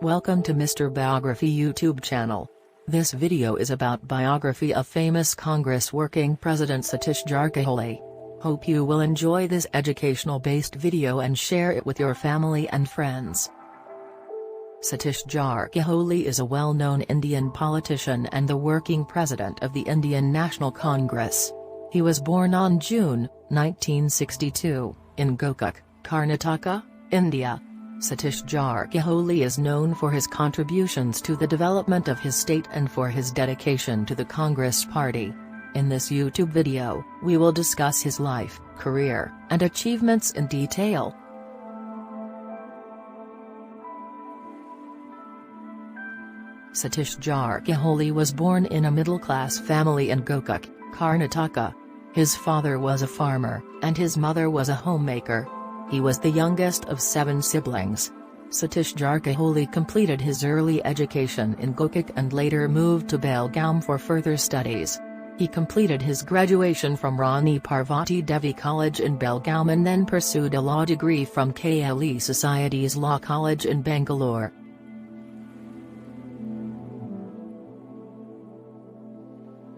Welcome to Mr. Biography YouTube channel. This video is about biography of famous Congress working President Satish Jarkiholi. Hope you will enjoy this educational-based video and share it with your family and friends. Satish Jarkiholi is a well-known Indian politician and the working president of the Indian National Congress. He was born on June 1962, in Gokak, Karnataka, India. Satish Jarkiholi is known for his contributions to the development of his state and for his dedication to the Congress Party. In this YouTube video, we will discuss his life, career, and achievements in detail. Satish Jarkiholi was born in a middle-class family in Gokak, Karnataka. His father was a farmer, and his mother was a homemaker. He was the youngest of 7 siblings. Satish Jarkiholi completed his early education in Gokak and later moved to Belgavi for further studies. He completed his graduation from Rani Parvati Devi College in Belgavi and then pursued a law degree from KLE Society's Law College in Bangalore.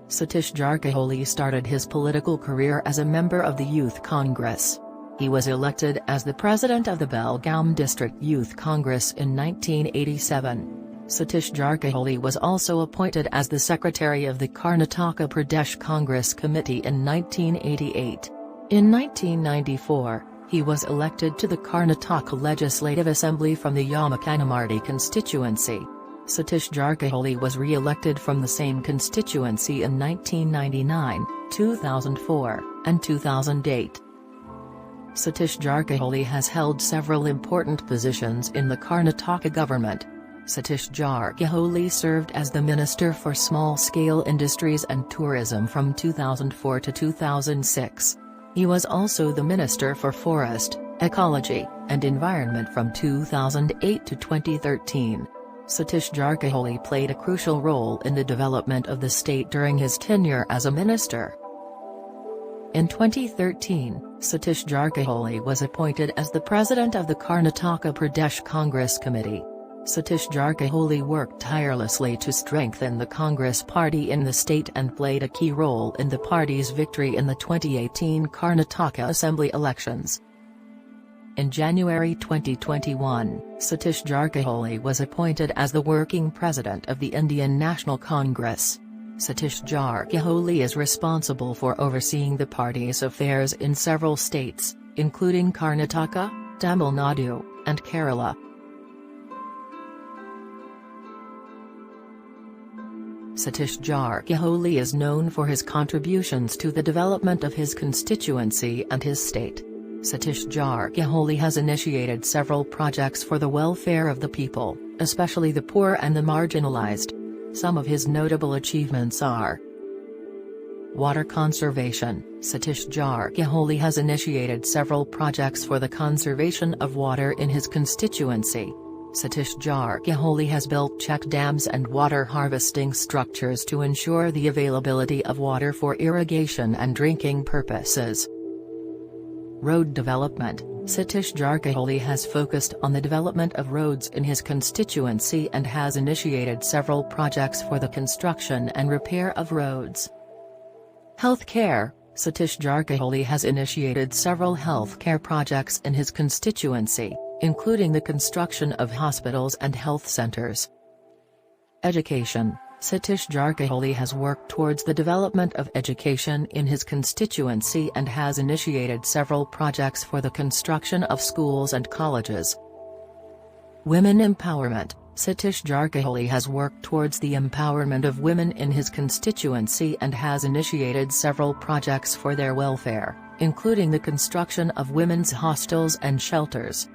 Satish Jarkiholi started his political career as a member of the Youth Congress. He was elected as the president of the Belgavi District Youth Congress in 1987. Satish Jarkiholi was also appointed as the secretary of the Karnataka Pradesh Congress Committee in 1988. In 1994, he was elected to the Karnataka Legislative Assembly from the Yemakanmardi constituency. Satish Jarkiholi was re-elected from the same constituency in 1999, 2004, and 2008. Satish Jarkiholi has held several important positions in the Karnataka government. Satish Jarkiholi served as the Minister for Small-Scale Industries and Tourism from 2004 to 2006. He was also the Minister for Forest, Ecology, and Environment from 2008 to 2013. Satish Jarkiholi played a crucial role in the development of the state during his tenure as a minister. In 2013, Satish Jarkiholi was appointed as the president of the Karnataka Pradesh Congress Committee. Satish Jarkiholi worked tirelessly to strengthen the Congress party in the state and played a key role in the party's victory in the 2018 Karnataka Assembly elections. In January 2021, Satish Jarkiholi was appointed as the working president of the Indian National Congress. Satish Jarkiholi is responsible for overseeing the party's affairs in several states, including Karnataka, Tamil Nadu, and Kerala. Satish Jarkiholi is known for his contributions to the development of his constituency and his state. Satish Jarkiholi has initiated several projects for the welfare of the people, especially the poor and the marginalized. Some of his notable achievements are: water conservation. Satish Jarkiholi has initiated several projects for the conservation of water in his constituency. Satish Jarkiholi has built check dams and water harvesting structures to ensure the availability of water for irrigation and drinking purposes. Road development. Satish Jarkiholi has focused on the development of roads in his constituency and has initiated several projects for the construction and repair of roads. Healthcare. Satish Jarkiholi has initiated several healthcare projects in his constituency, including the construction of hospitals and health centers. Education. Satish Jarkiholi has worked towards the development of education in his constituency and has initiated several projects for the construction of schools and colleges. Women empowerment. Satish Jarkiholi has worked towards the empowerment of women in his constituency and has initiated several projects for their welfare, including the construction of women's hostels and shelters.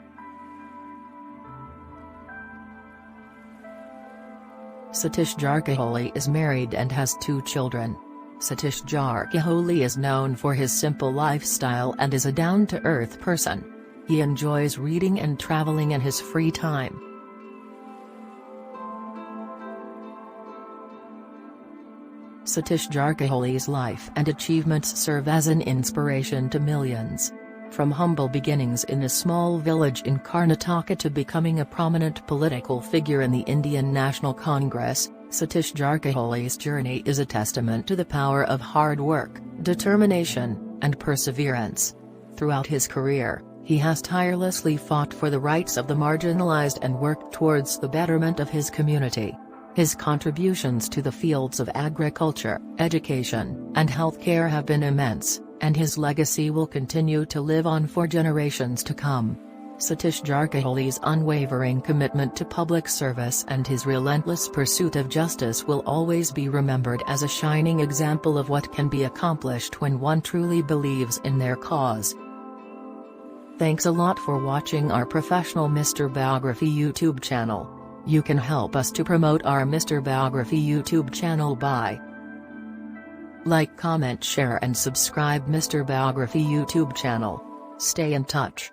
Satish Jarkiholi is married and has 2 children. Satish Jarkiholi is known for his simple lifestyle and is a down-to-earth person. He enjoys reading and traveling in his free time. Satish Jarkiholi's life and achievements serve as an inspiration to millions. From humble beginnings in a small village in Karnataka to becoming a prominent political figure in the Indian National Congress, Satish Jarkiholi's journey is a testament to the power of hard work, determination, and perseverance. Throughout his career, he has tirelessly fought for the rights of the marginalized and worked towards the betterment of his community. His contributions to the fields of agriculture, education, and healthcare have been immense, and his legacy will continue to live on for generations to come. Satish Jarkiholi's unwavering commitment to public service and his relentless pursuit of justice will always be remembered as a shining example of what can be accomplished when one truly believes in their cause. Thanks a lot for watching our professional Mr. Biography YouTube channel. You can help us to promote our Mr. Biography YouTube channel by like, comment, share and subscribe Mr. Biography YouTube channel. Stay in touch.